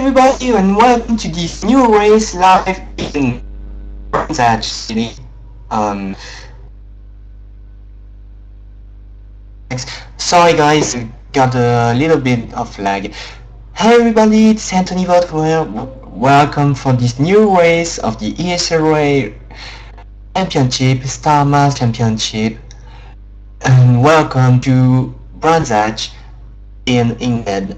everybody and welcome to this new race live in Kansas City. Um, Sorry guys, got a little bit of lag. Hey everybody, it's Anthony Votwell. Welcome for this new race of the ESRA Championship, Star Mazda Championship. And welcome to Branzach in England.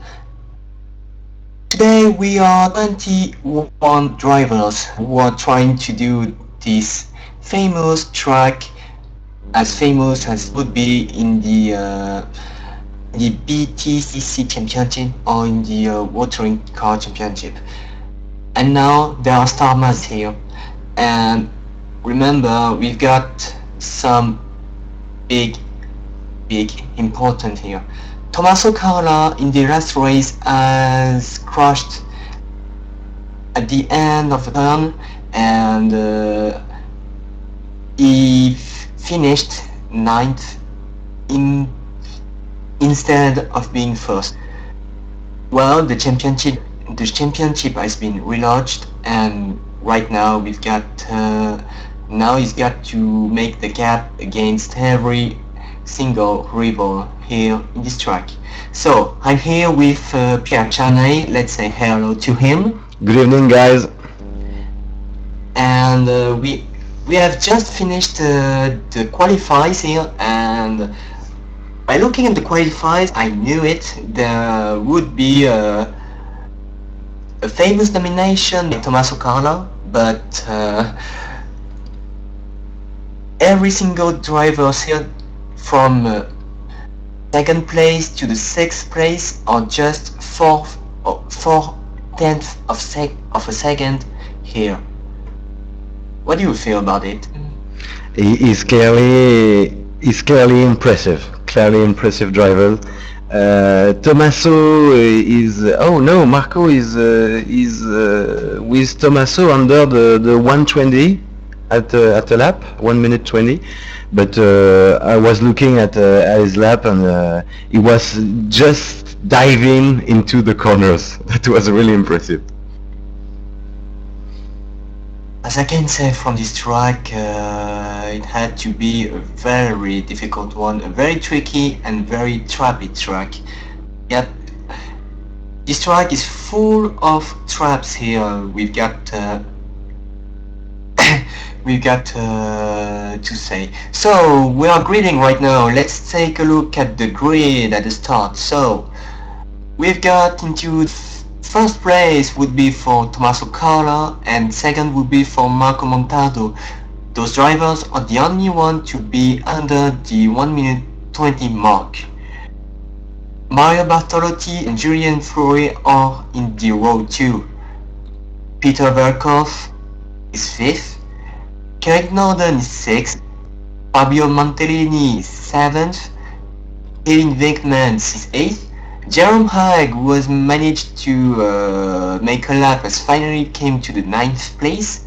Today we are 21 drivers who are trying to do this famous track, as famous as it would be in the BTCC Championship or in the Watering Car Championship. And now there are Star Mazda here. And remember, we've got some big important here. Tommaso Carla in the last race has crashed at the end of the turn, and he finished 9th instead of being first. Well, the championship has been relaunched, and right now we've got now he's got to make the gap against every single rival here in this track. So I'm here with Pierre Chanay. Let's say hello to him. Good evening, guys. And we have just finished the qualifiers here, and by looking at the qualifiers, I knew it. There would be a famous nomination by Tommaso Carla, but every single driver here from second place to the 6th place are just 4/10 of a second here. What do you feel about it? He's clearly impressive. Clearly impressive driver. Tommaso is Marco is with Tommaso under the 1:20 at a lap, 1 minute 20. But I was looking at his lap, and he was just diving into the corners. That was really impressive. As I can say from this track, it had to be a very difficult one, a very tricky and very trappy track. Yet this track is full of traps here. We've got to say. So we are gridding right now. Let's take a look at the grid at the start. So we've got into first place would be for Tommaso Carla, and second would be for Marco Montaldo. Those drivers are the only one to be under the 1 minute 20 mark. Mario Bartolotti and Julien Foury are in the row 2. Peter Verkov is 5th. Craig Norden is 6th, Fabio Montellini is 7th, Kevin Wickman is 8th, Jerome Haig, who has managed to make a lap, has finally came to the 9th place,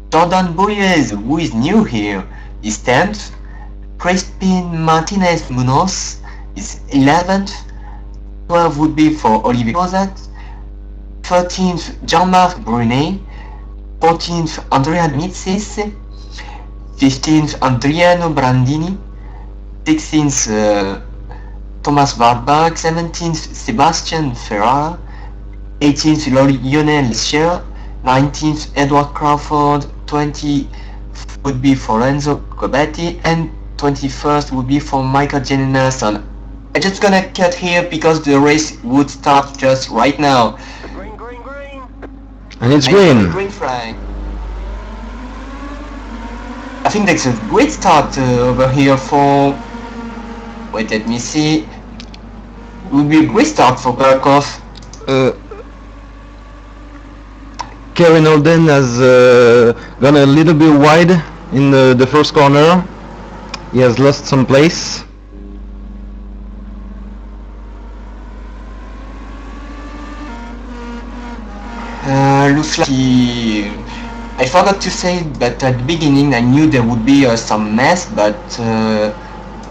Jordan Bouyez, who is new here, is 10th, Crispin Martinez Munoz is 11th, 12th would be for Olivier Rosat, 13th Jean-Marc Brunet, 14th Andrea Mitzis, 15th Adriano Brandini, 16th Thomas Warburg, 17th Sebastian Ferrara, 18th Lionel Scher, 19th Edward Crawford, 20th would be for Lorenzo Cobetti, and 21st would be for Michael J. Nelson. I'm just gonna cut here because the race would start just right now. And it's green. Green flag. I think that's a great start over here for... Wait, let me see. It would be a great start for Berkov. Kevin Holden has gone a little bit wide in the first corner. He has lost some place. Looks like I forgot to say that at the beginning I knew there would be some mess, but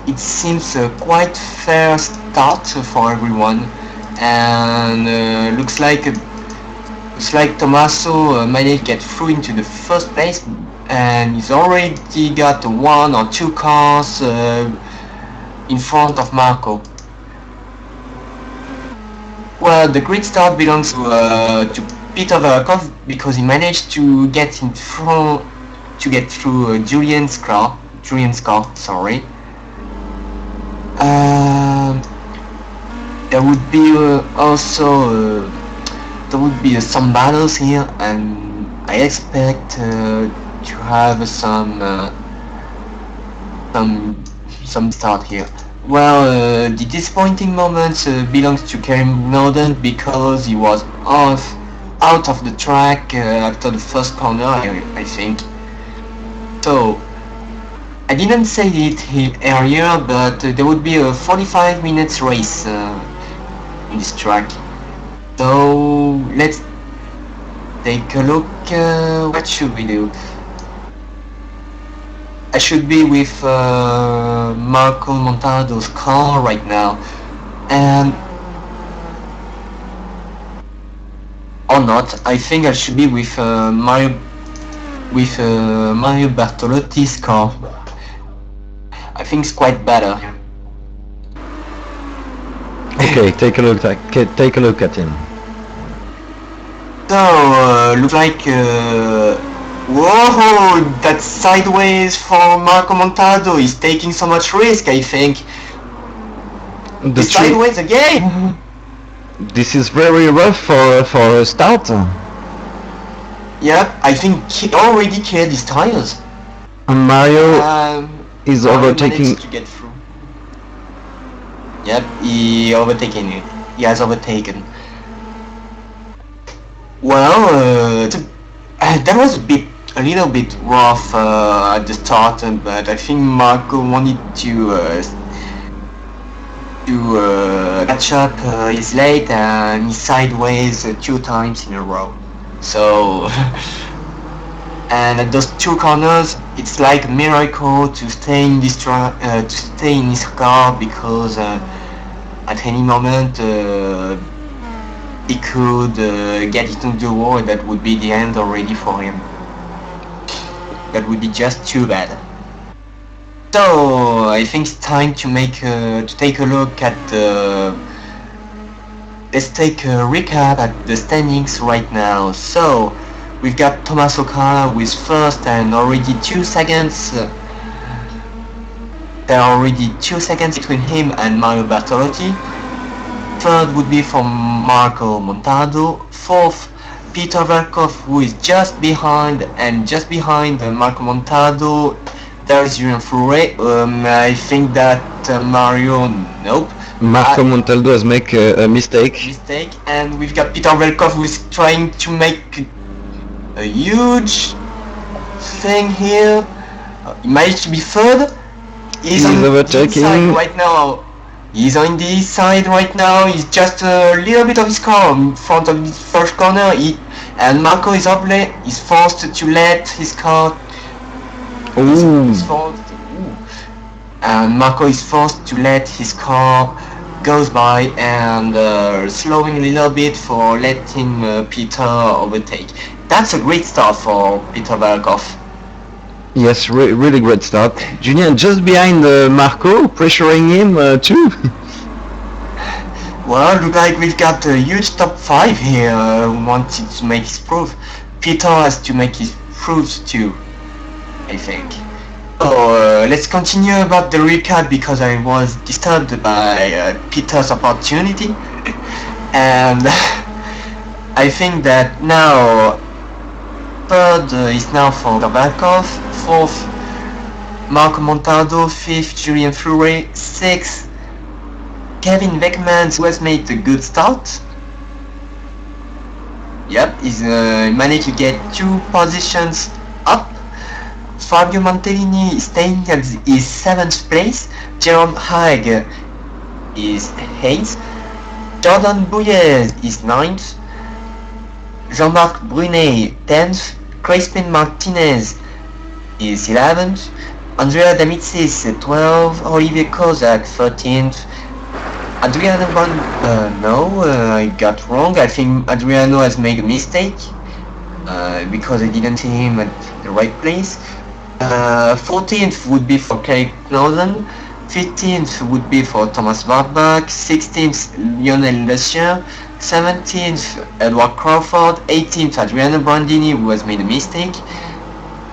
it seems a quite fair start for everyone, and looks like It's like Tommaso managed to get through into the first place, and he's already got one or two cars in front of Marco. Well, the grid start belongs to Peter Verkov because he managed to get in front, to get through Julian's car. Sorry. There would be also there would be some battles here, and I expect to have some start here. Well, the disappointing moments belongs to Karim Norden because he was out of the track after the first corner, I think. So, I didn't say it earlier, but there would be a 45 minutes race in this track. So, let's take a look. What should we do? I should be with Marco Montaldo's car right now, and or not. I think I should be with Mario Bertolotti's car. I think it's quite better. Okay, take a look at him. So looks like whoa, that's sideways for Marco Montaldo. He's taking so much risk, I think. He's sideways again. This is very rough for a start. Yep, I think he already killed his tires. And Mario is overtaking. To get through. Yep, he has overtaken. Well, that was a little bit rough at the start, but I think Marco wanted to catch up. He's late and he's sideways 2 times in a row. So, and at those 2 corners, it's like a miracle to stay in this to stay in his car, because at any moment he could get into the wall. That would be the end already for him. That would be just too bad. So I think it's time to take a look at the. Let's take a recap at the standings right now. So we've got Tommaso Carla who is first and already 2 seconds. There are already 2 seconds between him and Mario Bertolotti. Third would be from Marco Montaldo. Fourth, Peter Verkov, who is just behind Marco Montaldo. There's Julian Fouret. I think that Mario, nope. Marco Montaldo has made a mistake. And we've got Peter Verkov, who is trying to make a huge thing here. He managed to be third. He's on overtaking. The side right now. He's on the side right now. He's just a little bit of his car in front of the first corner. And Marco is up late. He's forced to let his car. And Marco is forced to let his car goes by and slowing a little bit for letting Peter overtake. That's a great start for Peter Verkov. Yes, really great start. Julian just behind Marco, pressuring him too. Well, look like we've got a huge top 5 here who wanted to make his proof. Peter has to make his proofs too, I think. So let's continue about the recap, because I was disturbed by Peter's opportunity. And I think that now third is now for Verkov, fourth Marco Montaldo, fifth Julian Fouret, sixth Kevin Beckman, who has made a good start. Yep, he's managed to get 2 positions up. Fabio Montellini is staying at his 7th place. Jerome Haig is 8th. Jordan Bouyez is 9th. Jean-Marc Brunet 10th. Crispin Martinez is 11th. Andrea Damitsis 12th. Olivier Kozak 13th. Adriano won? No, I got wrong. I think Adriano has made a mistake because I didn't see him at the right place. 14th would be for Craig Clausen, 15th would be for Thomas Wartbach, 16th Lionel Lessier, 17th Edward Crawford, 18th Adriano Brandini, who has made a mistake.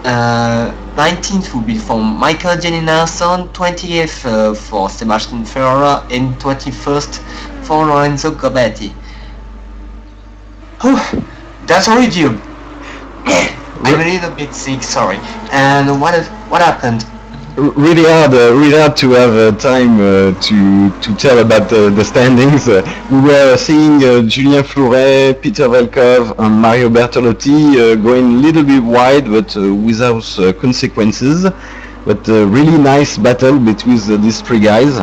19th would be for Michael Jenny Nelson, 20th for Sebastian Ferrara, and 21st for Lorenzo Gobetti. That's a review. I'm a little bit sick, sorry. And what happened? Really hard to have time to tell about the standings. We were seeing Julien Flouret, Peter Velkov, and Mario Bertolotti going a little bit wide, but without consequences. But really nice battle between these three guys.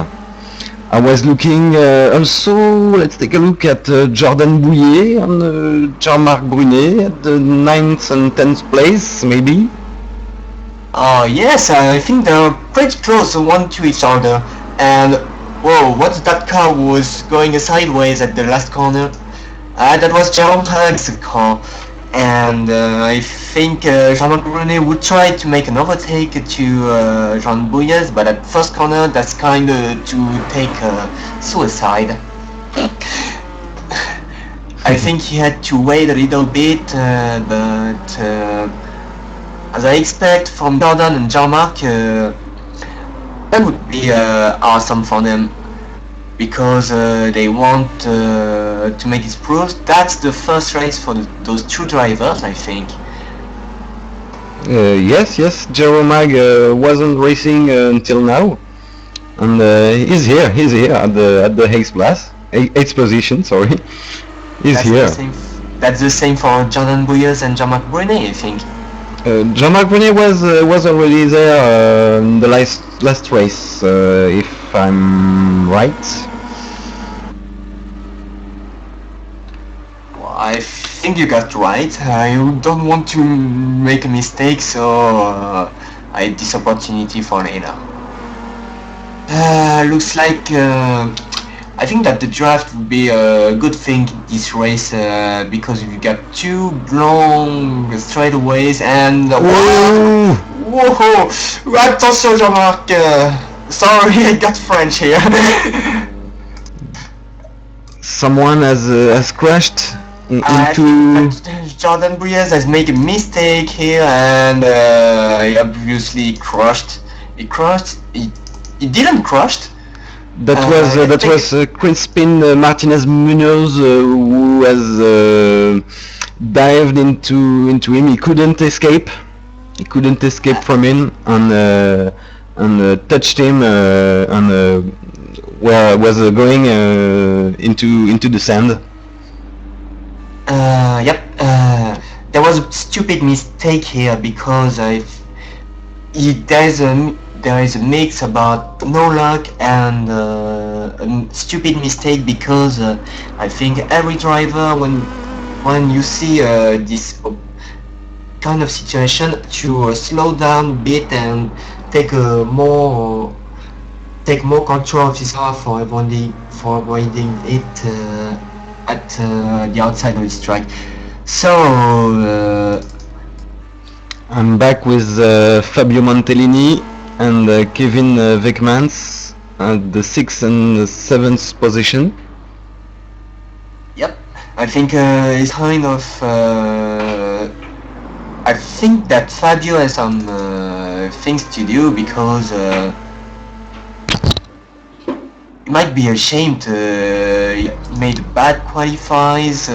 I was looking also, let's take a look at Jordan Bouillet and Jean-Marc Brunet at the 9th and 10th place, maybe. Yes, I think they're pretty close one to each other. And whoa, what's that car was going sideways at the last corner? That was Jerome Hugg's car. And I think Jean-Marc Brunet would try to make an overtake to Jean Bouillet, but at first corner that's kind of to take suicide. I think he had to wait a little bit, but as I expect from Jordan and Jean-Marc, that would be awesome for them, because they want to make it proved. That's the first race for those two drivers, I think. Yes, Jerome Mag wasn't racing until now, and he's here at the eighth position. Sorry, he's here. That's the same for Jordan Bouillet and Jean-Marc Brunet, I think. Jean-Marc Brunet was already there in the last race, if I'm right. Well, I think you got right. I don't want to make a mistake, so I had this opportunity for later. Looks like I think that the draft would be a good thing in this race because you got two long straightaways and whoa! Attention, Jean-Marc. Sorry, I got French here. Someone has crashed into. Jordan Bouillet has made a mistake here, and he obviously crashed. He crashed. He didn't crash. That was Crispin Martinez Munoz who has dived into him. He couldn't escape. From him and touched him and where was going into the sand. Yep. There was a stupid mistake here because there is a mix about no luck and a stupid mistake because I think every driver when you see this kind of situation to slow down a bit and take more control of his car for avoiding it at the outside of his track. So I'm back with Fabio Montellini and Kevin Weckmans at the 6th and 7th position. Yep, I think it's kind of. I think that Fabio has some things to do because he might be ashamed he made bad qualifies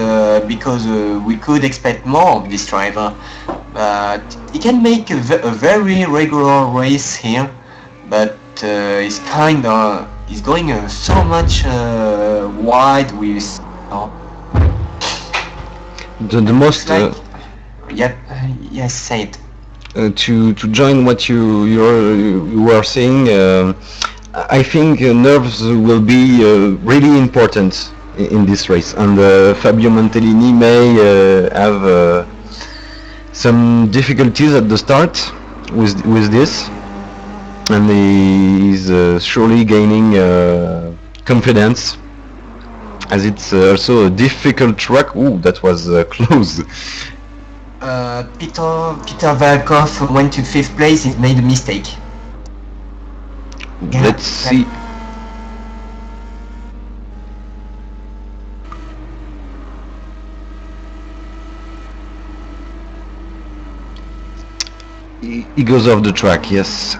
because we could expect more of this driver. But he can make a very regular race here, but he's going so much wide with. The most. Yes, say it. To join what you were saying, I think nerves will be really important in this race, and Fabio Montellini may have some difficulties at the start with this, and he's surely gaining confidence as it's also a difficult track. Ooh, that was close. Peter Valkov went to 5th place. He made a mistake. Let's see. He goes off the track, yes.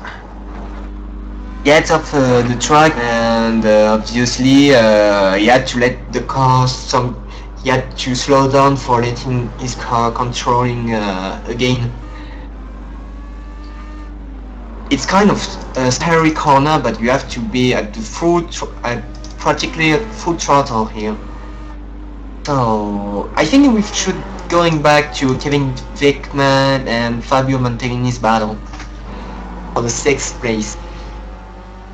Gets off the track, and obviously he had to let the car he had to slow down for letting his car controlling again. It's kind of a scary corner, but you have to be at the practically at full throttle here. So I think we should going back to Kevin Vickman and Fabio Montelini's battle for the 6th place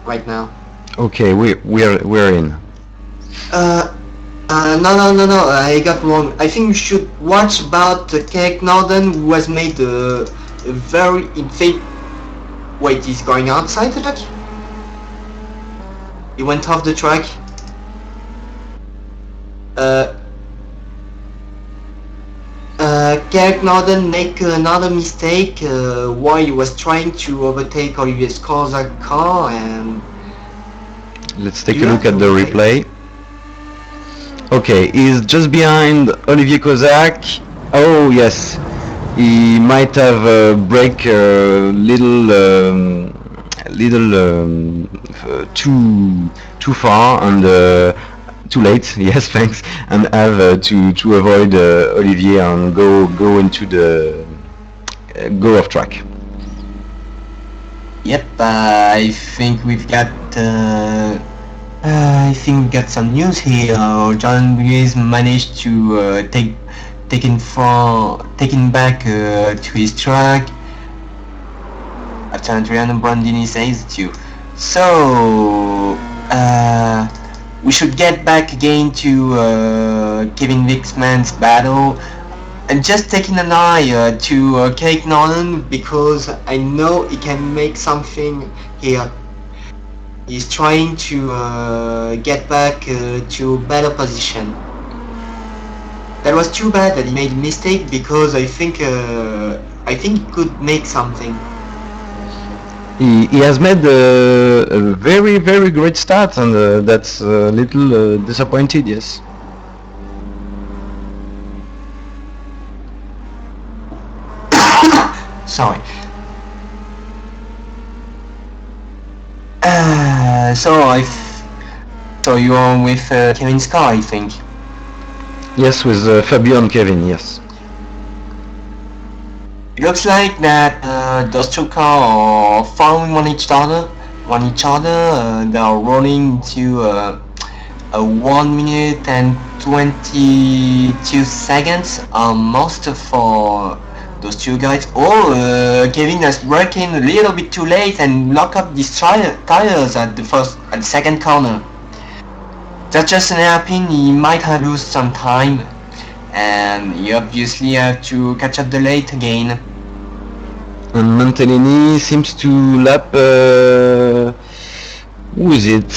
right now. Okay, we're in. No, I got wrong. I think you should watch about Kek Norden, who has made a very Wait, he's going outside the track? He went off the track. Kek Norden make another mistake while he was trying to overtake Olivier Scorzak's car, and let's take a look at the replay. Okay, he's just behind Olivier Kozak. Oh yes, he might have brake too far and too late. Yes, thanks, and have to avoid Olivier and go into the go off track. Yep, I think we've got some news here. John Lewis managed to taken back to his track after Adriano Brandini says to. So we should get back again to Kevin Vickman's battle, and just taking an eye to Kek Norden, because I know he can make something here. He's trying to get back to a better position. That was too bad that he made a mistake, because I think he could make something. He has made a very great start, and that's a little disappointed, yes. Sorry. So you're with Kevin's car, I think. Yes, with Fabio and Kevin, yes. It looks like that those two cars are following each other. They are rolling to a 1 minute and 22 seconds, almost for those two guys. Kevin has braking a little bit too late and lock up these tires at the second corner. That's just an hairpin. He might have lost some time, and you obviously have to catch up the late again. And Montelini seems to lap. Who is it?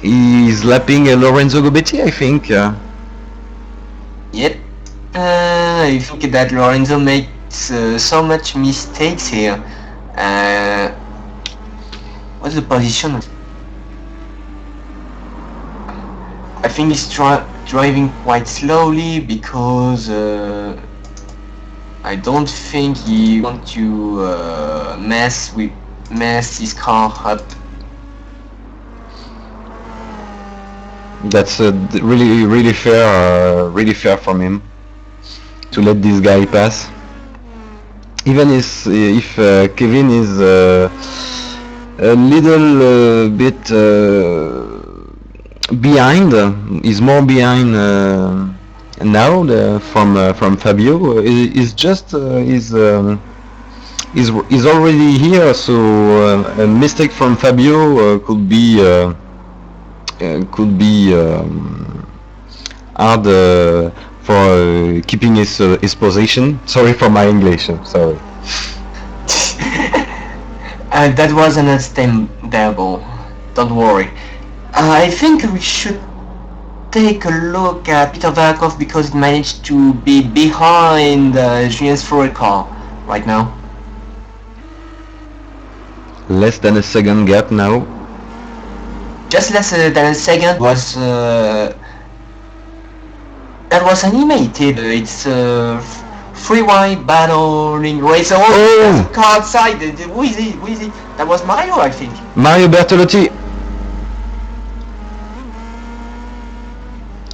He's lapping Lorenzo Gobetti, I think. Yep. I think that Lorenzo makes so much mistakes here. What's the position? I think he's driving quite slowly, because I don't think he wants to mess his car up. That's really fair from him to let this guy pass. Even if Kevin is a little bit behind, is more behind now from Fabio. Is already here, so a mistake from Fabio could be hard for keeping his position. Sorry for my English. Sorry. That was understandable. Don't worry. I think we should take a look at Peter Verkov because it managed to be behind Julien's Fury car right now. Less than a second gap now. Just less than a second was that was animated. It's freeway battling race. Oh, car outside. Who is he? Who is he? That was Mario, I think. Mario Bertolotti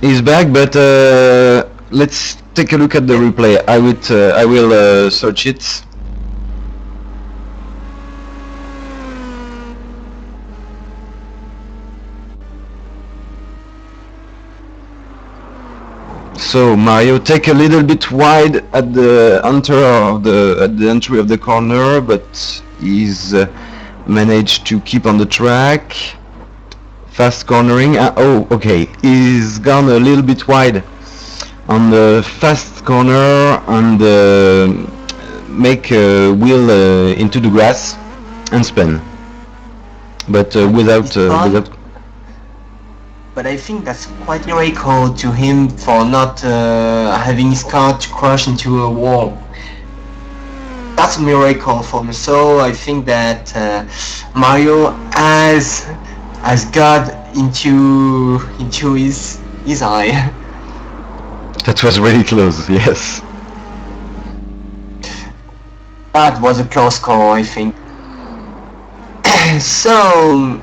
is back, but let's take a look at the replay. I will search it. So Mario take a little bit wide at the entry of the corner, but he's managed to keep on the track. Fast cornering. Oh, okay. He's gone a little bit wide on the fast corner and make a wheel into the grass and spin. But without. But I think that's quite a miracle to him for not having his car to crash into a wall. That's a miracle for me. So I think that Mario has got into his eye. That was really close. Yes. That was a close call, I think. So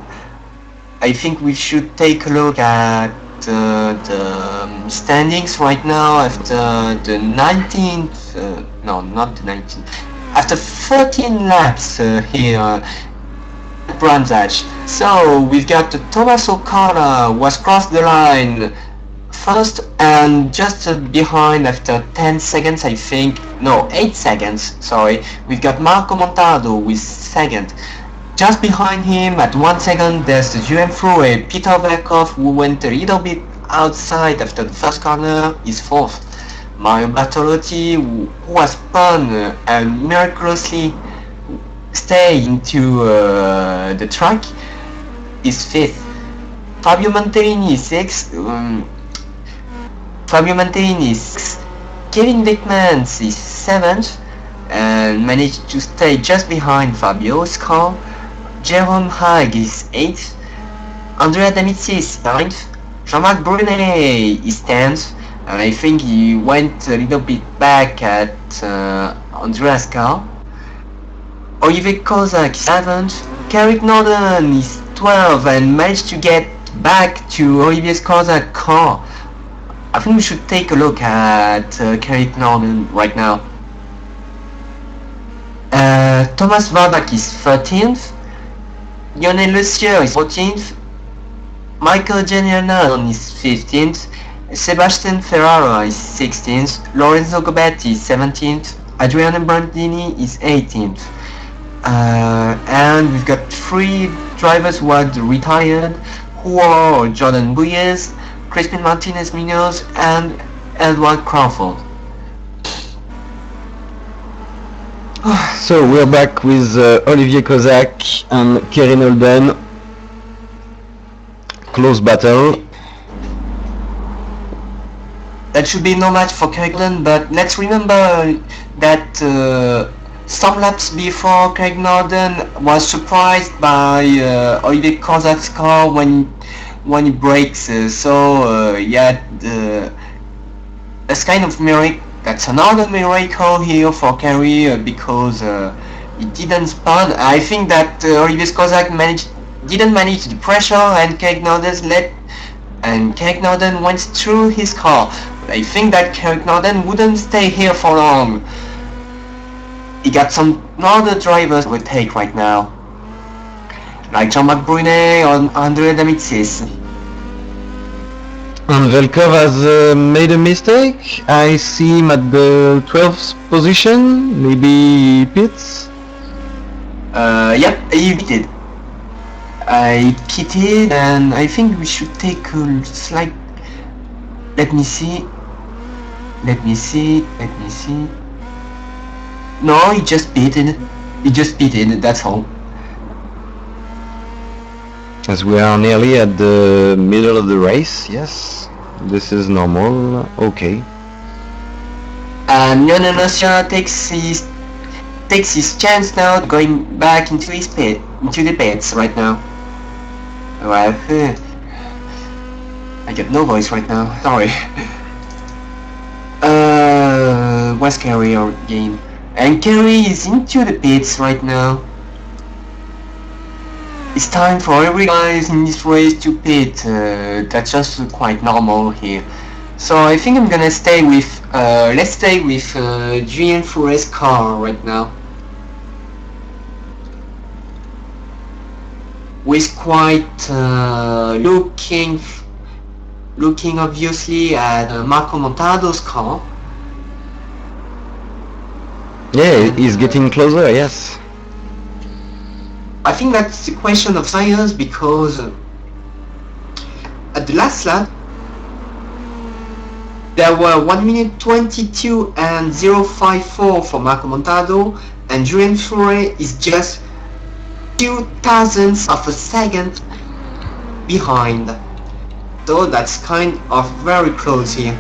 I think we should take a look at the standings right now after the 19th, no, not the 19th, after 13 laps here at Brands Hatch. So we've got Tommaso Carla was crossed the line first and just behind after 10 seconds, I think, no, 8 seconds, sorry. We've got Marco Montaldo with second. Just behind him at 1 second there's the UM Thruway, Peter Verkov, who went a little bit outside after the first corner, is fourth. Mario Bertolotti, who was spun and miraculously stay into the track, is fifth. Fabio Mantelini is sixth. Kevin Dickmans is seventh and managed to stay just behind Fabio's car. Jerome Haag is 8th, Andrea Damitzi is 9th, Jean-Marc Brunet is 10th, and I think he went a little bit back at Andrea's car. Olivier Kozak is 7th, Carrick Norden is 12th and managed to get back to Olivier Kozak's car. I think we should take a look at Carrick Norden right now. Thomas Wardak is 13th, Lionel Lecieux is 14th, Michael Genianan is 15th, Sebastian Ferrara is 16th, Lorenzo Gobetti is 17th, Adriano Brandini is 18th. And we've got 3 drivers who are retired, who are Jordan Buyes, Crispin Martinez Munoz, and Edward Crawford. So we're back with Olivier Kozak and Kerry Nolden. Close battle. That should be no match for Craig Norden, but let's remember that some laps before Craig Norden was surprised by Olivier Kozak's car when he brakes. So yeah, that's kind of miracle. That's another miracle here for Kerry because he didn't spun. I think that Olivier Kozak didn't manage the pressure and Craig Norden went through his car. But I think that Craig Norden wouldn't stay here for long. He got some other drivers will take right now, like Jean-Marc Brunet or Andrea Damitsis. And Velkov has made a mistake. I see him at the 12th position. Maybe he pits? Yep, he pitted. I pitted and I think we should take a slight... Let me see. No, he just pitted. That's all. As we are nearly at the middle of the race, yes. This is normal. Okay. And Leonasia takes his chance now, going back into the pits right now. Well, I got no voice right now. Sorry. Where's Kerry again? And Kerry is into the pits right now. It's time for every guys in this race to pit. That's just quite normal here. So I think I'm gonna stay with, let's stay with Julian Flores' car right now. With quite looking obviously at Marco Montaldo's car. Yeah, he's getting closer, yes. I think that's a question of science because at the last lap there were 1 minute 22 and 054 for Marco Montaldo, and Julian Flores is just 2 thousandths of a second behind. So that's kind of very close here.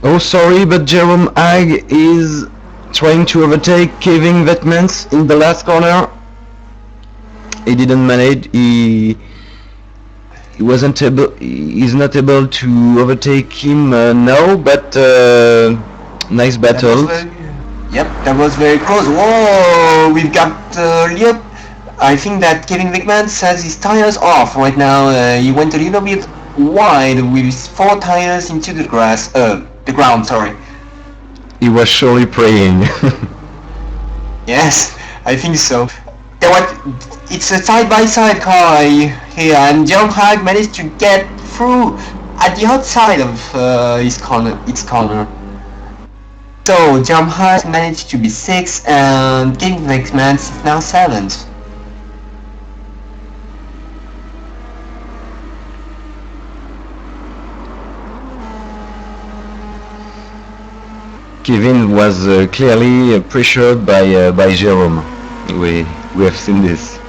Oh, sorry, but Jerome Hag is trying to overtake Kevin Vetmans in the last corner. He didn't manage. He wasn't able. He's not able to overtake him now. But nice battle. Yep, that was very close. Whoa, we've got Liop. I think that Kevin Vetmans has his tires off right now. He went a little bit wide with his 4 tires into the ground, sorry. He was surely praying. Yes, I think so. It's a side-by-side car here, and Jerome Hag managed to get through at the outside of its corner. So Jerome Hag managed to be 6th, and Kevin Vetmans is now 7th. Kevin was clearly pressured by Jerome. We have seen this.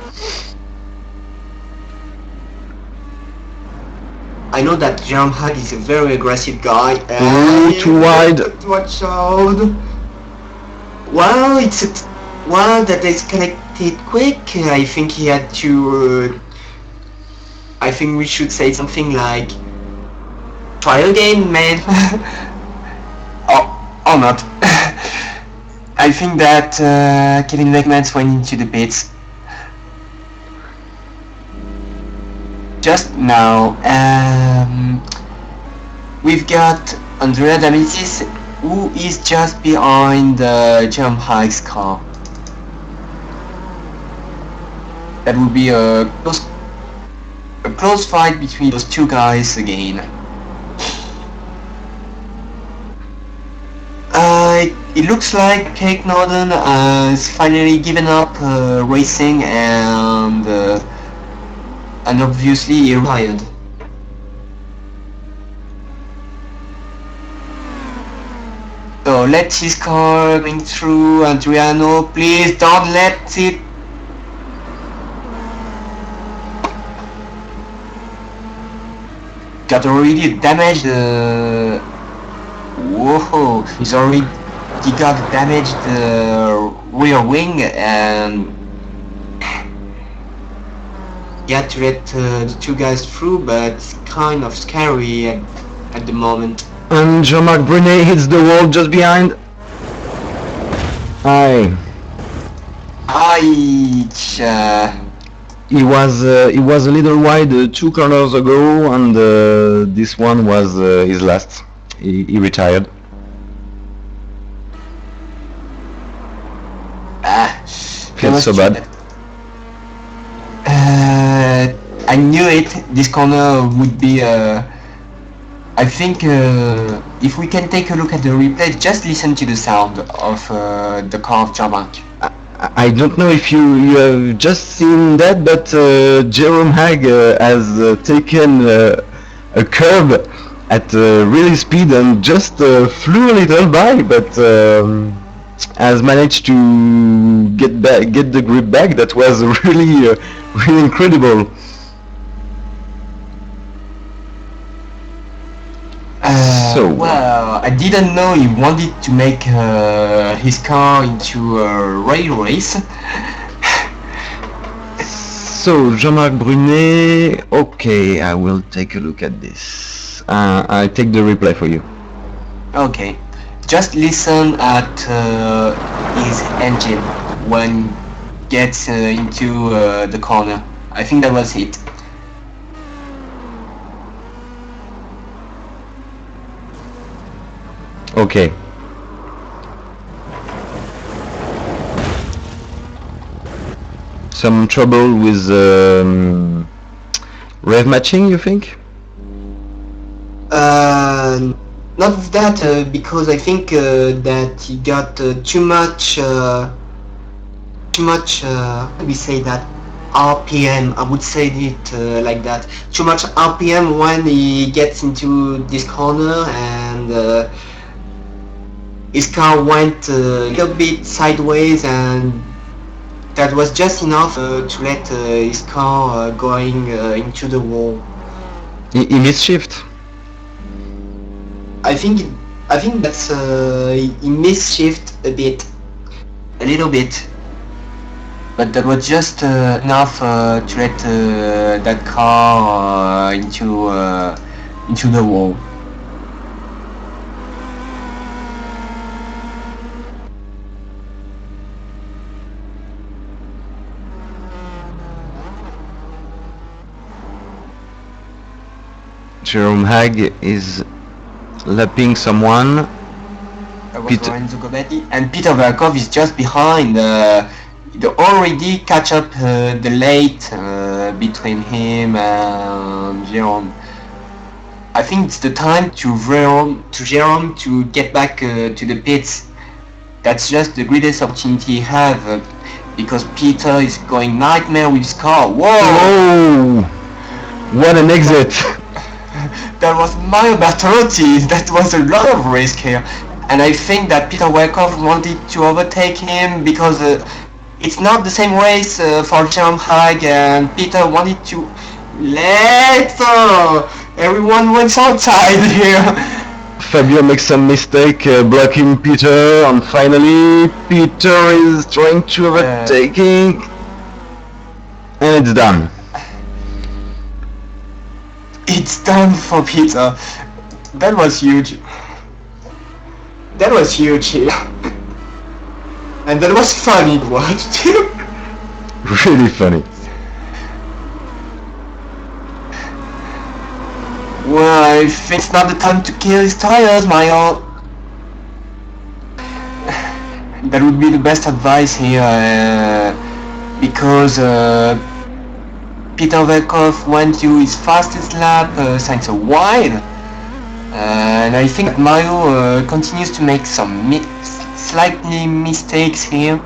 I know that Jerome Hag is a very aggressive guy. Ooh, too wide. Watch out. Well, that escalated quick. I think he had to. I think we should say something like, "Try again, man." Or not. I think that Kevin Vetmans went into the pits just now. We've got Andrea Damitis, who is just behind Jerome Hag's car. That would be a close fight between those two guys again. It looks like Cake Norton has finally given up racing and obviously he retired. So let his car going through Adriano, please don't let it. Got already damaged the. Whoa, he got damaged the rear wing, and he had to let the 2 guys through, but it's kind of scary at the moment. And Jean-Marc Brunet hits the wall just behind. Aye. He was a little wide 2 corners ago, and this one was his last. He retired. Feels so bad. I knew it. This corner would be. I think if we can take a look at the replay, just listen to the sound of the car of Jean-Marc. I don't know if you have just seen that, but Jerome Hag has taken a curb at really speed and just flew a little by, but has managed to get the grip back. That was really really incredible. Well, I didn't know he wanted to make his car into a rail race. So Jean-Marc Brunet, okay, I will take a look at this. I'll take the replay for you. Okay, just listen at his engine when gets into the corner. I think that was it. Okay. Some trouble with rev matching, you think? Not that, because I think that he got too much, how do we say that? RPM, I would say it like that. Too much RPM when he gets into this corner, and his car went a little bit sideways, and that was just enough to let his car going into the wall. He misshift. I think that's he misshift a little bit, but that was just enough to let that car into the wall. Jerome Hag is lapping someone. Lorenzo Gobetti, and Peter Verkov is just behind. They already catch up the late between him and Jerome. I think it's the time to Jerome to get back to the pits. That's just the greatest opportunity he have, because Peter is going nightmare with his car. Whoa! What an exit! That was Mario Bertolotti. That was a lot of risk here, and I think that Peter Verkov wanted to overtake him because it's not the same race for Jerome Hag, and Peter wanted to let everyone went outside here. Fabio makes some mistake blocking Peter, and finally Peter is trying to overtaking, and it's done. It's done for Peter. That was huge. That was huge. And that was funny to watch too. Really funny. Well, I think it's not the time to kill his tires, Mario. That would be the best advice here, because Peter Verkov went to his fastest lap since a while, and I think Mario continues to make some slightly mistakes here.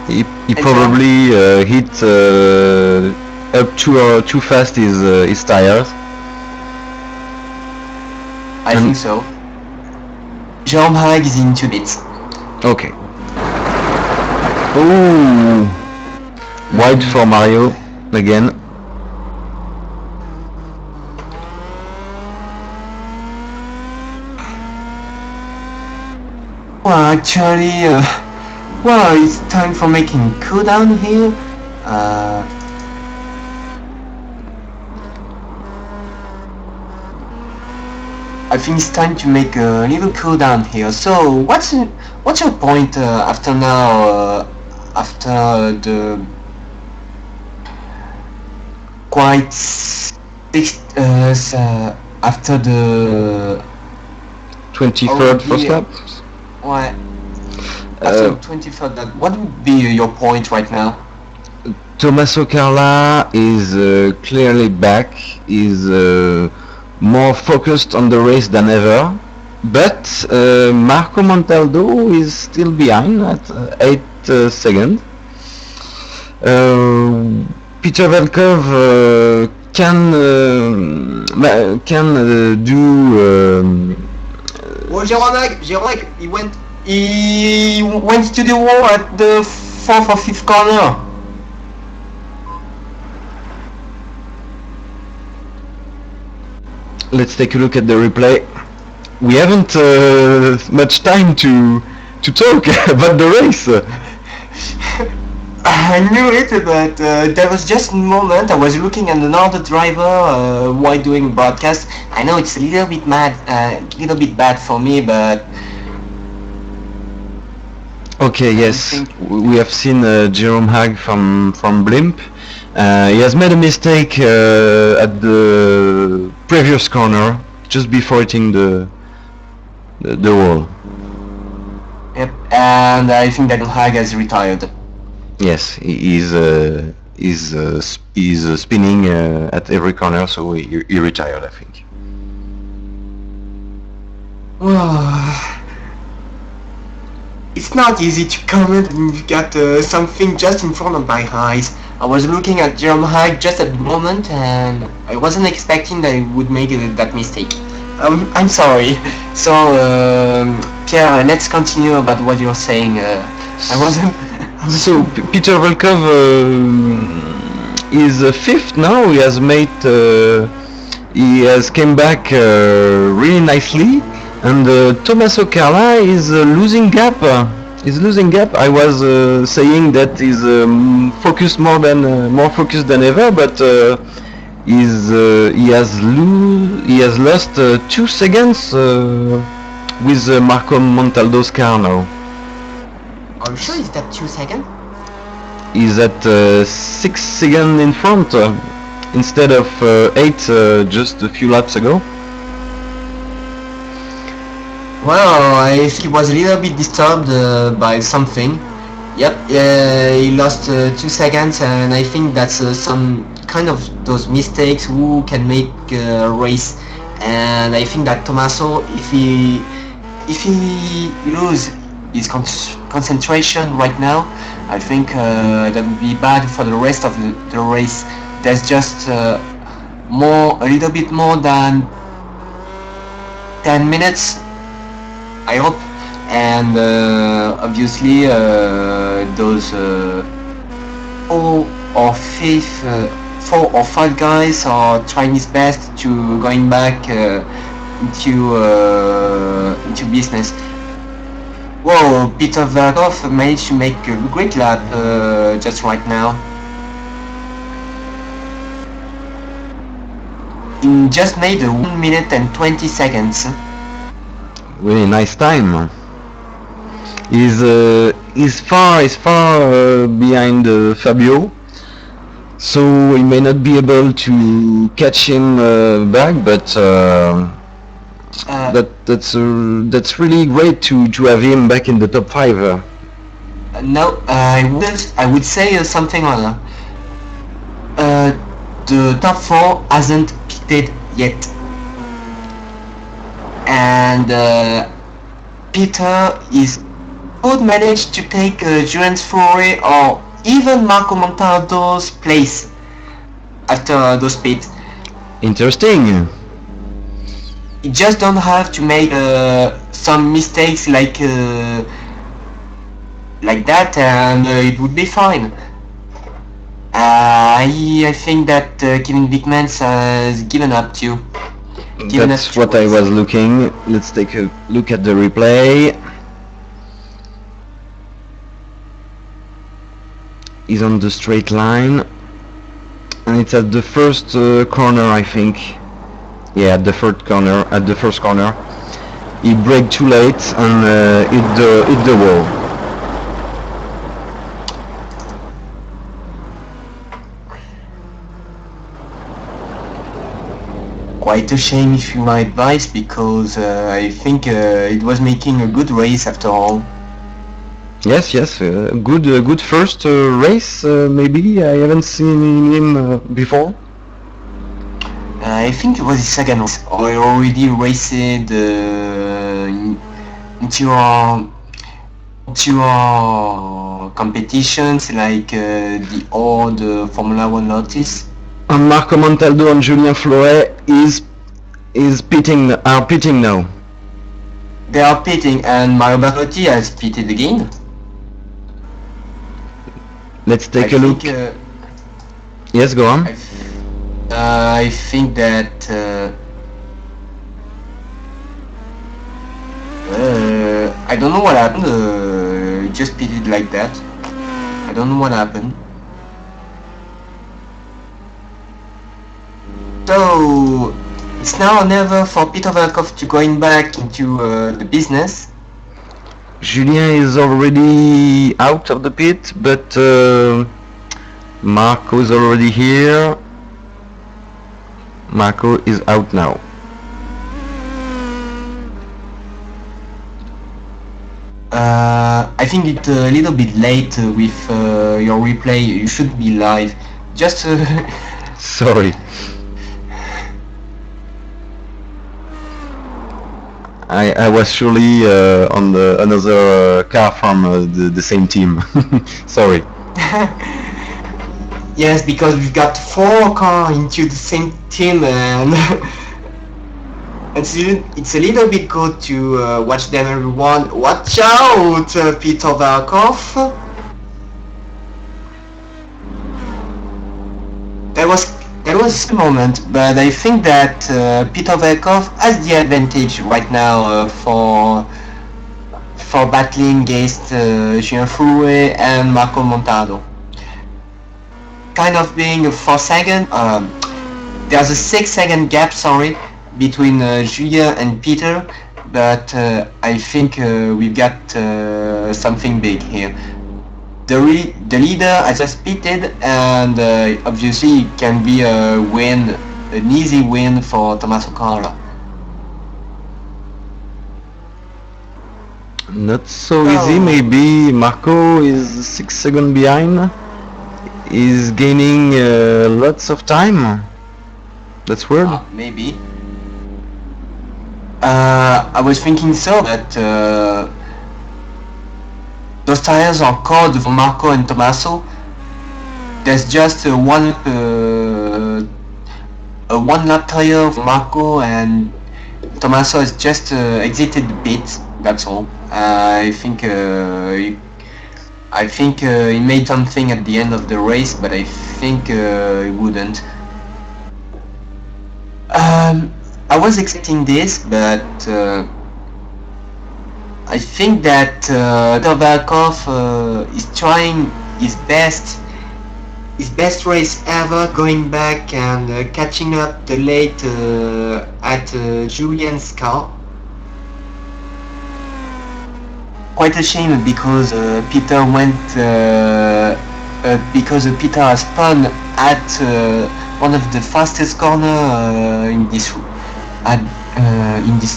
He probably hit up too fast his tires. I think so. Jerome Hag is into bits. Okay. Ooh. Wide for Mario again. Well, actually, well, it's time for making cooldown here. I think it's time to make a little cooldown here. So, what's your point after now? After the after the 23rd first lap? What? After 23rd lap, what would be your point right now? Tommaso Carla is clearly back, is more focused on the race than ever, but Marco Montaldo is still behind at 8 seconds. Peter Velkov can do. Well, Jérôme, he went He went to the wall at the fourth or fifth corner. Let's take a look at the replay. We haven't much time to talk about the race. I knew it, but there was just a moment I was looking at another driver while doing broadcast. I know it's a little bit bad for me, but Okay, yes, think- we have seen Jerome Hag from Blimp. He has made a mistake at the previous corner, just before hitting the wall. yep. And I think that Hag has retired. Yes, he's spinning at every corner, so he retired, I think. It's not easy to comment when you've got something just in front of my eyes. I was looking at Jerome Hag just at the moment, and I wasn't expecting that he would make that mistake. I'm sorry. So, Pierre, let's continue about what you're saying. I wasn't. So Peter Volkov is fifth now. He has made. He has came back really nicely, and Tommaso Carla is losing gap. He's losing gap. I was saying that he's focused more focused than ever, but he has lost 2 seconds with Marco Montaldo's car now. Are you sure it's that 2 seconds? He's at 6 seconds in front instead of 8 just a few laps ago. Well, I think he was a little bit disturbed by something. Yep, he lost 2 seconds, and I think that's some kind of those mistakes who can make a race. And I think that Tommaso, if he lose his concentration right now, I think that would be bad for the rest of the race. There's just a little bit more than 10 minutes, I hope, and obviously those 4 or 5 guys are trying his best to going back into business. Whoa, Peter Volkov managed to make a great lap just right now. He just made 1 minute and 20 seconds. Really nice time. He's far behind Fabio, so he may not be able to catch him back, but that's really great to have him back in the top 5. No, I would say something other. The top 4 hasn't pitted yet, and Peter could manage to take Julian's Fury or even Marco Montaldo's place after those pits. Interesting. You just don't have to make some mistakes like that, and it would be fine. I think that Kevin Bickmans has given up too. That's what I was looking. Let's take a look at the replay. He's on the straight line, and it's at the first corner, I think. Yeah, at the first corner. He braked too late and hit the wall. Quite a shame, if you my advice, because I think it was making a good race after all. Yes, good first race. Maybe I haven't seen him before. I think it was his second race. I already raced into our competitions like the old Formula 1 Lotus. And Marco Montaldo and Julien Fleuret are pitting now. They are pitting, and Mario Bertotti has pitted again. Let's I take a think, look. Yes, go on. I think that I don't know what happened. It just pitted like that. I don't know what happened. So it's now or never for Peter Velkov to going back into the business. Julien is already out of the pit, but Marco is already here. Marco is out now. I think it's a little bit late with your replay. You should be live. Just Sorry. I was surely on another car from the same team. Sorry. yes, because we've got 4 cars into the same team, and it's a little bit good to watch them, everyone. Watch out, Peter Velkov. That was a moment, but I think that Peter Velkov has the advantage right now for battling against Julien Fouret and Marco Montado. Kind of being a 4 second, there's a 6 second gap, sorry, between Julien and Peter, but I think we've got something big here. The leader has just pitted, and obviously it can be a win, an easy win for Tommaso Carla. Not so easy, maybe. Marco is 6 seconds behind. Is gaining lots of time. That's weird. Maybe. I was thinking so, but those tires are cold for Marco and Tommaso. There's just a one lap tire for Marco, and Tommaso has just exited the pit. That's all. I think he made something at the end of the race, but I think he wouldn't. I was expecting this, but I think that Velkov is trying his best race ever, going back and catching up the late at Julien's car. Quite a shame because Peter went because Peter has spun at one of the fastest corner in this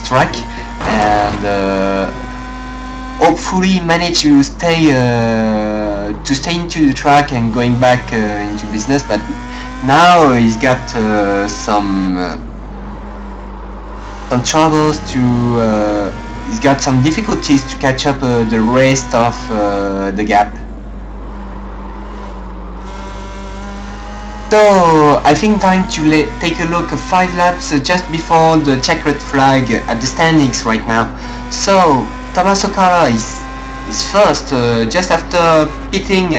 track, and hopefully managed to stay into the track and going back into business. But now he's got some troubles to. He's got some difficulties to catch up the rest of the gap. So I think time to take a look at 5 laps just before the checkered flag at the standings right now. So Tommaso Carla is first just after pitting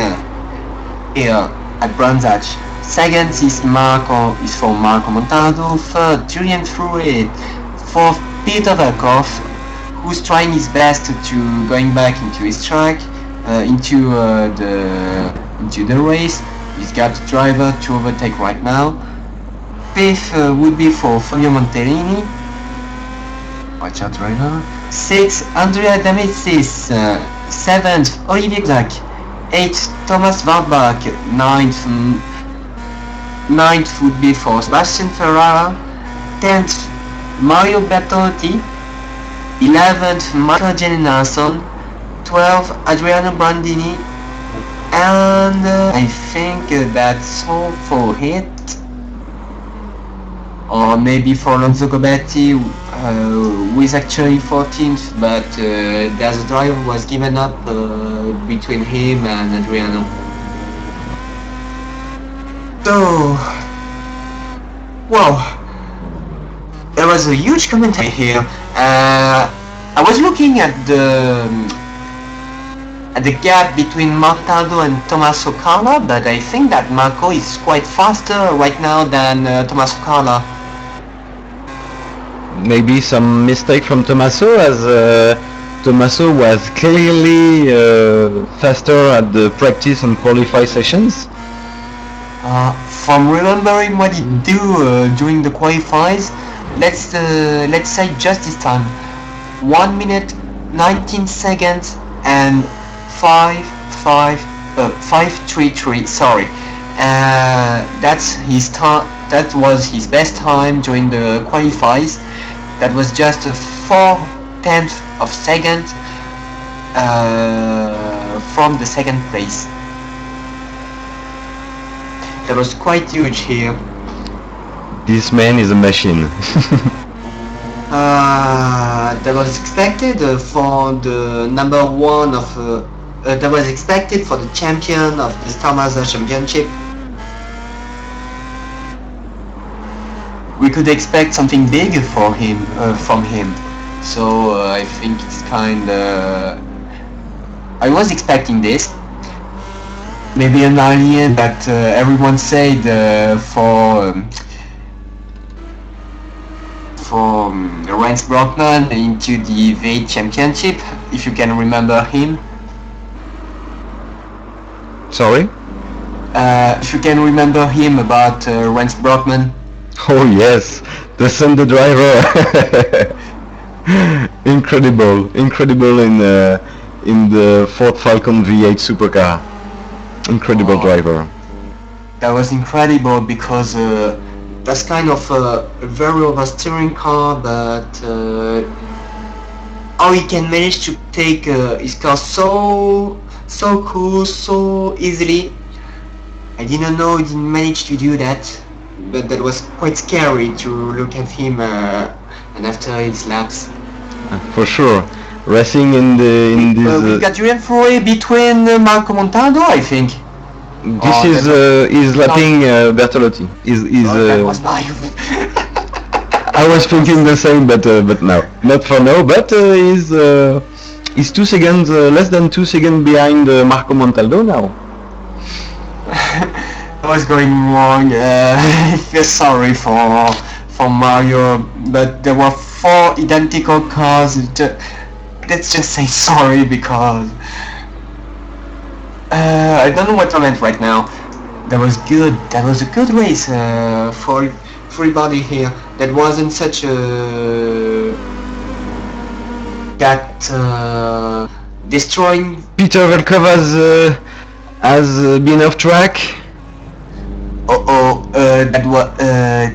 here at Brands Hatch. Second is for Marco Montado. Third, Julien Fouret. Fourth, Peter Velkov, who's trying his best to going back into his track, into the race. He's got the driver to overtake right now. Fifth would be for Fabio Montellini. Watch out, driver. 6th, Andrea Damesis. 7th, Olivier Zack. 8th, Thomas Warbach. 9th would be for Sebastian Ferrara. 10th, Mario Bertotti. 11th, Michael Jennerson. 12th, Adriano Brandini. And I think that's all for it. Or maybe for Alonso Gobetti, who is actually 14th, but there's a drive was given up between him and Adriano. So, wow, there was a huge commentary here. I was looking at the gap between Martado and Tommaso Carla, but I think that Marco is quite faster right now than Tommaso Carla. Maybe some mistake from Tommaso, as Tommaso was clearly faster at the practice and qualify sessions. From remembering what he do during the qualifies, let's say just this time, 1 minute 19 seconds and 5:33. Sorry, that's his time. That was his best time during the qualifies. That was just a 4/10 of second from the second place. That was quite huge here. This man is a machine. That was expected for the number one of. That was expected for the champion of the Star Mazda Championship. We could expect something big for him, from him. So I think it's kind of. I was expecting this. Maybe an alien that everyone said for Rance Brockman into the V8 Championship, if you can remember him. Sorry? If you can remember him about Rance Brockman. Oh yes, the Sunday driver. Incredible in the Ford Falcon V8 supercar. Incredible driver. That was incredible because that's kind of a very oversteering car, but how he can manage to take his car so cool, so easily. I didn't know he didn't manage to do that, but that was quite scary to look at him and after his laps. For sure. Racing in this. We got Fury between Marco Montado, I think. This is lapping Bertolotti. That was nice. I was thinking the same, but no, not for now. But he's 2 seconds, less than 2 seconds behind Marco Montaldo now. I was going wrong. I feel sorry for Mario, but there were 4 identical cars. Let's just say sorry because I don't know what to comment right now. That was good. That was a good race for everybody here. That wasn't such a destroying. Peter Velkov has been off track.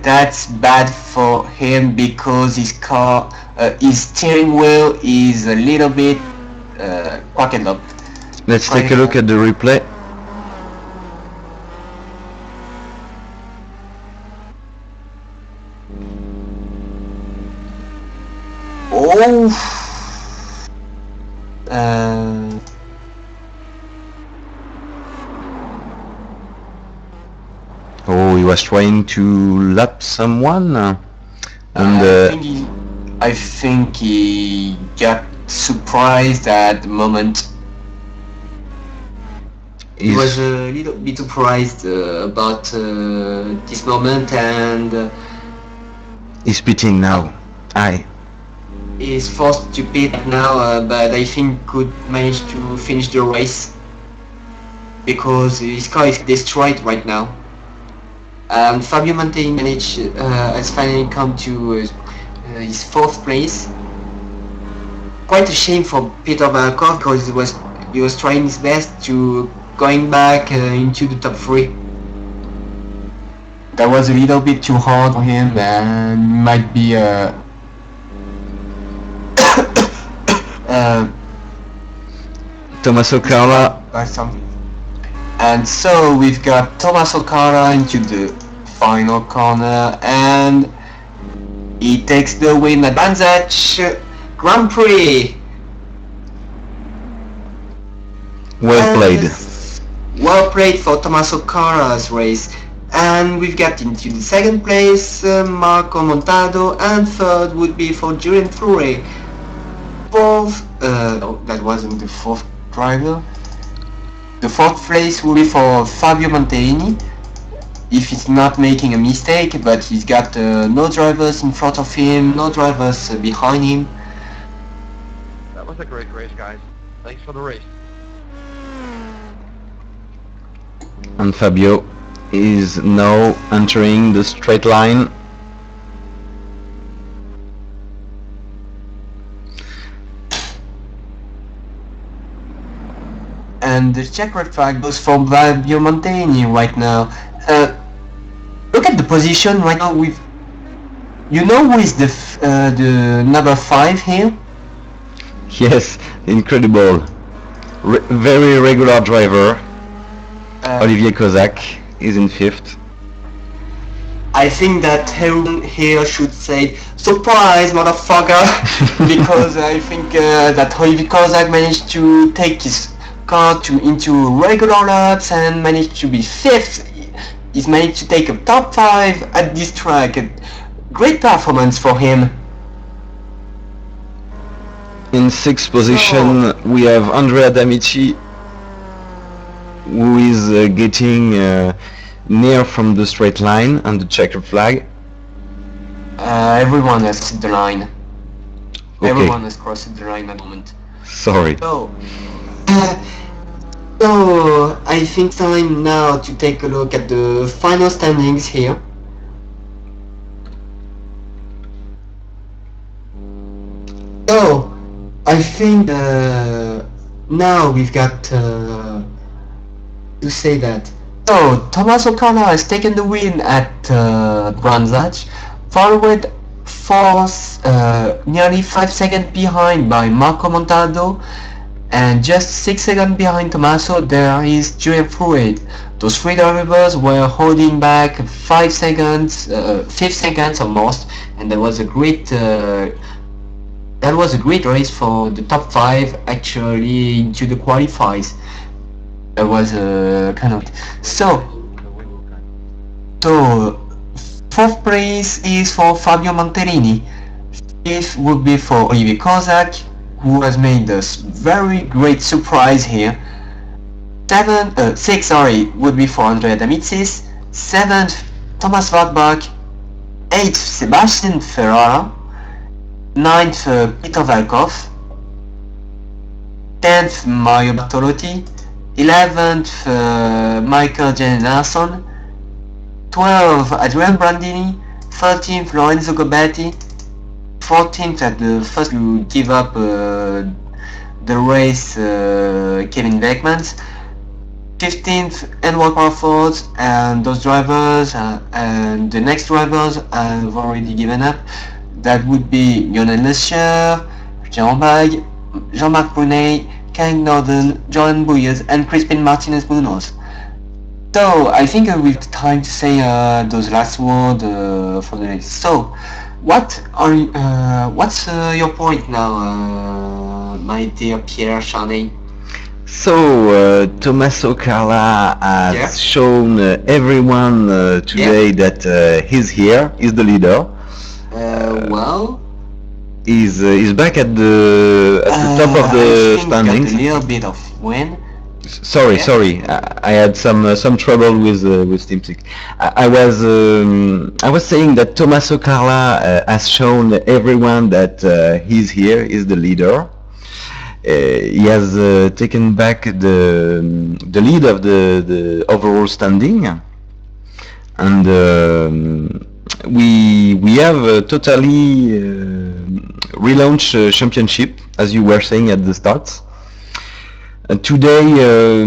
That's bad for him because his car, his steering wheel is a little bit quacked up. Let's take a look at the replay. Oh. Oh, he was trying to lap someone, and I think he got surprised at the moment. He was a little bit surprised about this moment, and he's pitting now. Aye. He's forced to pit now, but I think could manage to finish the race because his car is destroyed right now. Fabio Montaigne has finally come to his 4th place. Quite a shame for Peter Valkov because he was trying his best to going back into the top 3. That was a little bit too hard for him and might be Tommaso Carla. And so we've got Tommaso Carla into the final corner and he takes the win at Banzach Grand Prix. Well played. Well played for Tommaso Carla's race. And we've got into the 2nd place Marco Montado, and 3rd would be for Julian Fleury. fourth, that wasn't the fourth driver. The fourth place will be for Fabio Monteini, if he's not making a mistake, but he's got no drivers in front of him, no drivers behind him. That was a great race, guys. Thanks for the race. And Fabio is now entering the straight line. And the checkered flag goes for Fabio Monteini right now. Look at the position right now with... You know who is the number 5 here? Yes, incredible. Very regular driver. Olivier Kozak is in 5th. I think that everyone here should say, surprise, motherfucker! Because I think that Olivier Kozak managed to take his car into regular laps and managed to be 5th. He's managed to take a top 5 at this track. A great performance for him. In 6th position, we have Andrea D'Amici, who is getting near from the straight line and the checkered flag. Everyone has crossed the line. Okay. Everyone has crossed the line at the moment. Sorry. So I think time now to take a look at the final standings here. So I think now we've got to say that. So Tommaso Carla has taken the win at Brands Hatch, followed fourth, nearly 5 seconds behind by Marco Montaldo, and just 6 seconds behind Tommaso there is Julian Fruit. Those 3 drivers were holding back 5 seconds, 5 seconds almost, and that was a great race for the top 5 actually into the qualifiers. That was kind of... So 4th place is for Fabio Monterini. 5th would be for Olivier Kozak, who has made this very great surprise here. 6th would be for Andrea D'Amicis. 7th, Thomas Wartbach. 8th, Sebastian Ferrara. 9th, Peter Valkov. 10th, Mario Bertolotti. 11th, Michael J. Larson. 12th, Adrian Brandini. 13th, Lorenzo Gobetti. 14th, at the first to give up the race, Kevin Beckmans. 15th, Edward Crawford, and those drivers and the next drivers I've already given up. That would be Lionel Lescher, Jean Bag, Jean-Marc Brunet, Kang Norton, Jordan Bouyers, and Crispin Martinez Munoz. So I think we've time to say those last words for the race. So what's your point now, my dear Pierre Charnay? So Tommaso Carla has shown everyone today that he's here, he's the leader. Well, he's back at the top of the standings. Got a little bit of win. Sorry, I had some trouble with SteamSync. I was saying that Tommaso Carla has shown everyone that he's here, he's the leader. He has taken back the lead of the overall standing, and we have a totally relaunched championship, as you were saying at the start. Today,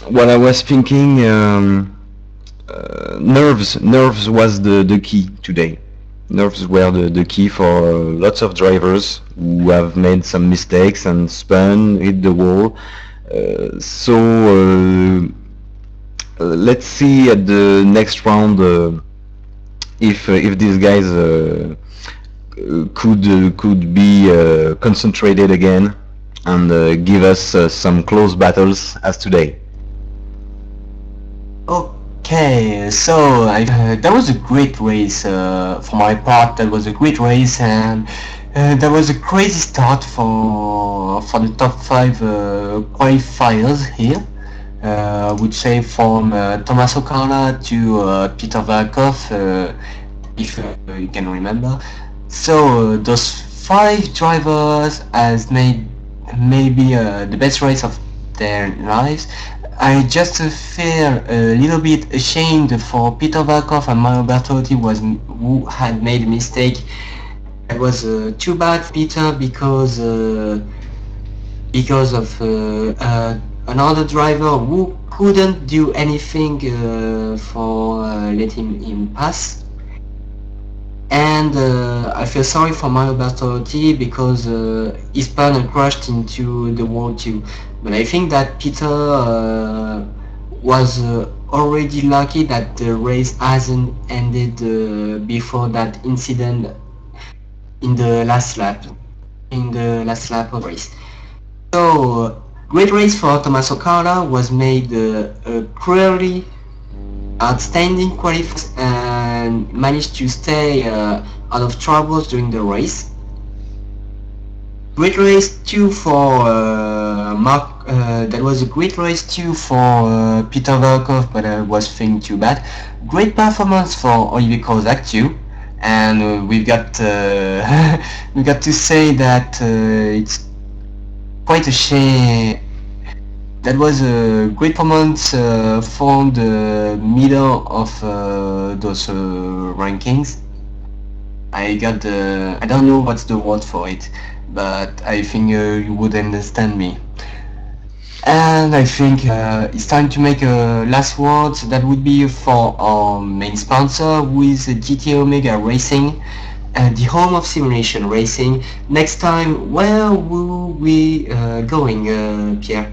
what I was thinking, nerves was the key today. Nerves were the key for lots of drivers who have made some mistakes and spun, hit the wall. So let's see at the next round if these guys could be concentrated again and give us some close battles as today. Okay, so that was a great race. For my part, that was a great race, and There was a crazy start for the top 5 qualifiers here. I would say from Thomas O'Connor to Peter Valkov, if you can remember. So those 5 drivers has made maybe the best race of their lives. I just feel a little bit ashamed for Peter Valkov and Mario Bertotti who had made a mistake. It was too bad for Peter because of another driver who couldn't do anything for letting him pass. And I feel sorry for Mario Bertotti because his panel crashed into the wall too. But I think that Peter was already lucky that the race hasn't ended before that incident in the last lap of the race. So great race for Thomas O'Connor, was made a clearly outstanding qualifier and managed to stay out of troubles during the race. Great race too for Mark. That was a great race too for Peter Valkov, but I was thinking too bad. Great performance for Olivier Kozak too, and we've got we got to say that it's quite a shame. That was a great performance from the middle of those rankings. I don't know what's the word for it, but I think you would understand me. And I think it's time to make a last word. That would be for our main sponsor, who is GT Omega Racing, the home of simulation racing. Next time, where will we going, Pierre?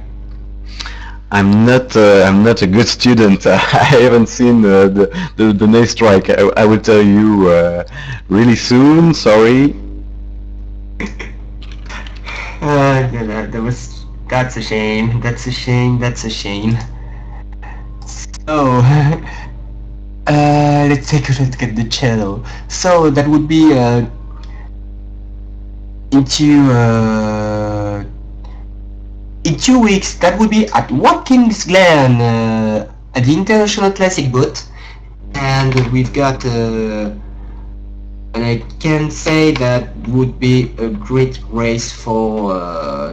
I'm not a good student. I haven't seen the next strike. I will tell you really soon. Sorry. That's a shame. That's a shame. That's a shame. So let's take a look at the channel. So that would be in 2 weeks. That would be at Watkins Glen at the International Classic Boat, and we've got. And I can say that would be a great race for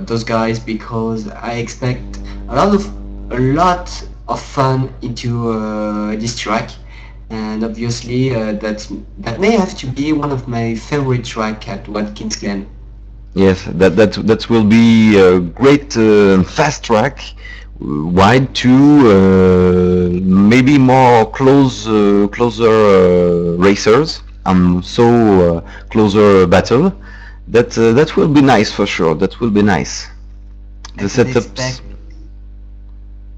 those guys, because I expect a lot of fun into this track, and obviously that may have to be one of my favorite track at Watkins Glen. Yes, that will be a great fast track, wide too, maybe more closer racers. So closer battle. That will be nice for sure. That will be nice. The setups.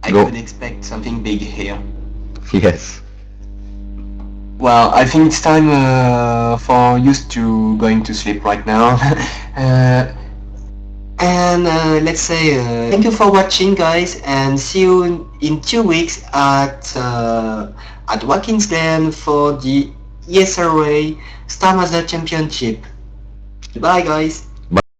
I could expect something big here. Yes. Well, I think it's time for you to going to sleep right now. And let's say thank you for watching, guys, and see you in 2 weeks at Watkins Glen for the ESRA Star Mazda Championship. Bye, guys.